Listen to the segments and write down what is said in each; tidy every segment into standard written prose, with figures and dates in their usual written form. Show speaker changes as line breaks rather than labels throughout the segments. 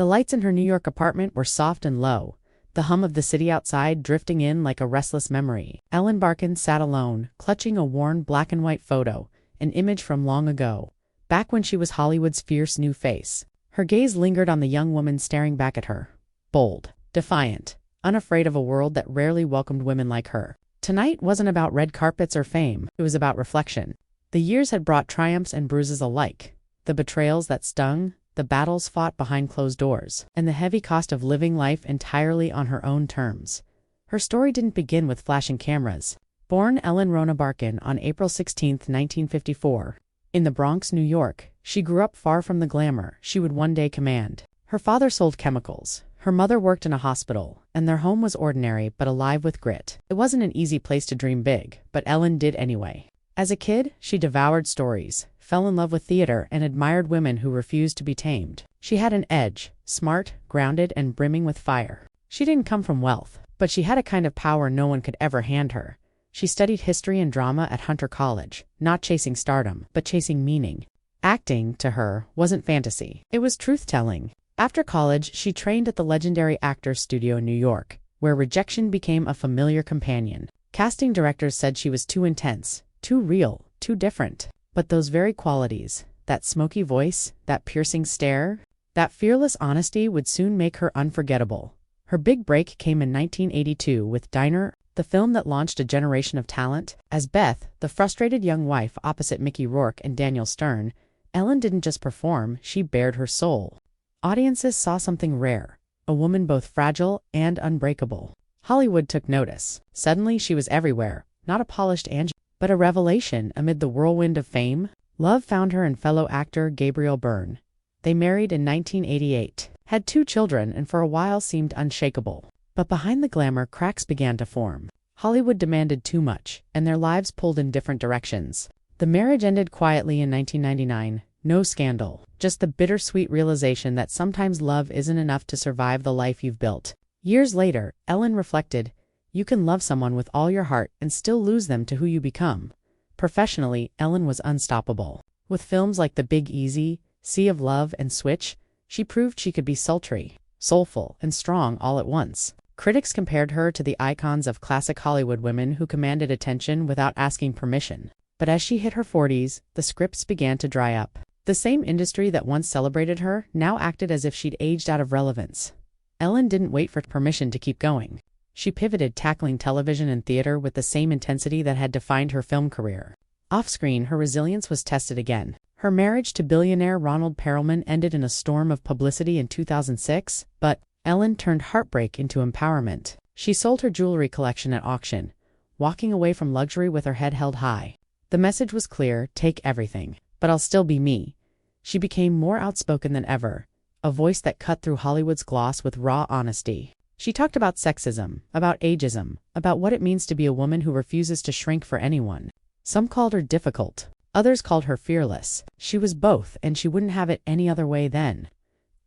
The lights in her New York apartment were soft and low, the hum of the city outside drifting in like a restless memory. Ellen Barkin sat alone, clutching a worn black and white photo, an image from long ago, back when she was Hollywood's fierce new face. Her gaze lingered on the young woman staring back at her. Bold, defiant, unafraid of a world that rarely welcomed women like her. Tonight wasn't about red carpets or fame, it was about reflection. The years had brought triumphs and bruises alike, the betrayals that stung, the battles fought behind closed doors, and the heavy cost of living life entirely on her own terms. Her story didn't begin with flashing cameras. Born Ellen Rona Barkin on April 16, 1954, in the Bronx, New York, she grew up far from the glamour she would one day command. Her father sold chemicals, her mother worked in a hospital, and their home was ordinary but alive with grit. It wasn't an easy place to dream big, but Ellen did anyway. As a kid, she devoured stories, fell in love with theater, and admired women who refused to be tamed. She had an edge, smart, grounded, and brimming with fire. She didn't come from wealth, but she had a kind of power no one could ever hand her. She studied history and drama at Hunter College, not chasing stardom, but chasing meaning. Acting, to her, wasn't fantasy. It was truth-telling. After college, she trained at the legendary Actors Studio in New York, where rejection became a familiar companion. Casting directors said she was too intense, too real, too different. But those very qualities, that smoky voice, that piercing stare, that fearless honesty would soon make her unforgettable. Her big break came in 1982 with Diner, the film that launched a generation of talent. As Beth, the frustrated young wife opposite Mickey Rourke and Daniel Stern, Ellen didn't just perform, she bared her soul. Audiences saw something rare, a woman both fragile and unbreakable. Hollywood took notice. Suddenly she was everywhere, not a polished angel, but a revelation amid the whirlwind of fame. Love found her and fellow actor Gabriel Byrne. They married in 1988, had 2 children, and for a while seemed unshakable. But behind the glamour, cracks began to form. Hollywood demanded too much, and their lives pulled in different directions. The marriage ended quietly in 1999, no scandal, just the bittersweet realization that sometimes love isn't enough to survive the life you've built. Years later, Ellen reflected, "You can love someone with all your heart and still lose them to who you become." Professionally, Ellen was unstoppable. With films like The Big Easy, Sea of Love, and Switch, she proved she could be sultry, soulful, and strong all at once. Critics compared her to the icons of classic Hollywood women who commanded attention without asking permission. But as she hit her 40s, the scripts began to dry up. The same industry that once celebrated her now acted as if she'd aged out of relevance. Ellen didn't wait for permission to keep going. She pivoted, tackling television and theater with the same intensity that had defined her film career. Off-screen, her resilience was tested again. Her marriage to billionaire Ronald Perelman ended in a storm of publicity in 2006, but Ellen turned heartbreak into empowerment. She sold her jewelry collection at auction, walking away from luxury with her head held high. The message was clear: take everything, but I'll still be me. She became more outspoken than ever, a voice that cut through Hollywood's gloss with raw honesty. She talked about sexism, about ageism, about what it means to be a woman who refuses to shrink for anyone. Some called her difficult, others called her fearless. She was both, and she wouldn't have it any other way then.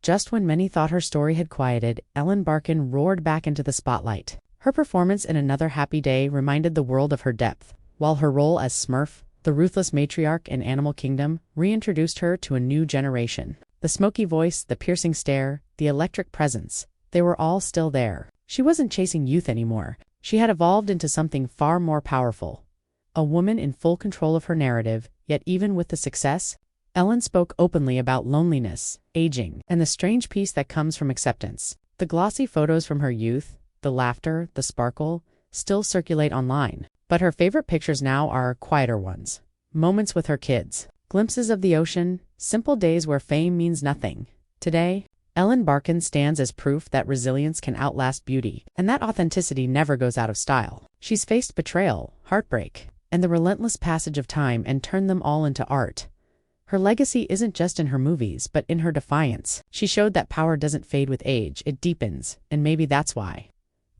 Just when many thought her story had quieted, Ellen Barkin roared back into the spotlight. Her performance in Another Happy Day reminded the world of her depth, while her role as Smurf, the ruthless matriarch in Animal Kingdom, reintroduced her to a new generation. The smoky voice, the piercing stare, the electric presence, they were all still there. She wasn't chasing youth anymore. She had evolved into something far more powerful. A woman in full control of her narrative, yet even with the success, Ellen spoke openly about loneliness, aging, and the strange peace that comes from acceptance. The glossy photos from her youth, the laughter, the sparkle, still circulate online. But her favorite pictures now are quieter ones. Moments with her kids, glimpses of the ocean, simple days where fame means nothing. Today, Ellen Barkin stands as proof that resilience can outlast beauty, and that authenticity never goes out of style. She's faced betrayal, heartbreak, and the relentless passage of time and turned them all into art. Her legacy isn't just in her movies, but in her defiance. She showed that power doesn't fade with age, it deepens, and maybe that's why.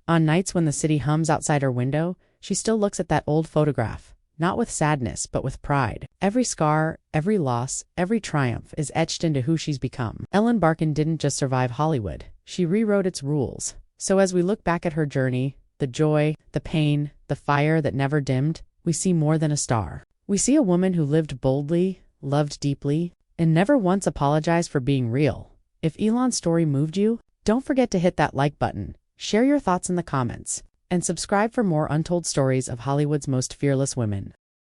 On nights when the city hums outside her window, she still looks at that old photograph, not with sadness, but with pride. Every scar, every loss, every triumph is etched into who she's become. Ellen Barkin didn't just survive Hollywood, she rewrote its rules. So as we look back at her journey, the joy, the pain, the fire that never dimmed, we see more than a star. We see a woman who lived boldly, loved deeply, and never once apologized for being real. If Elon's story moved you, don't forget to hit that like button, share your thoughts in the comments, and subscribe for more untold stories of Hollywood's most fearless women.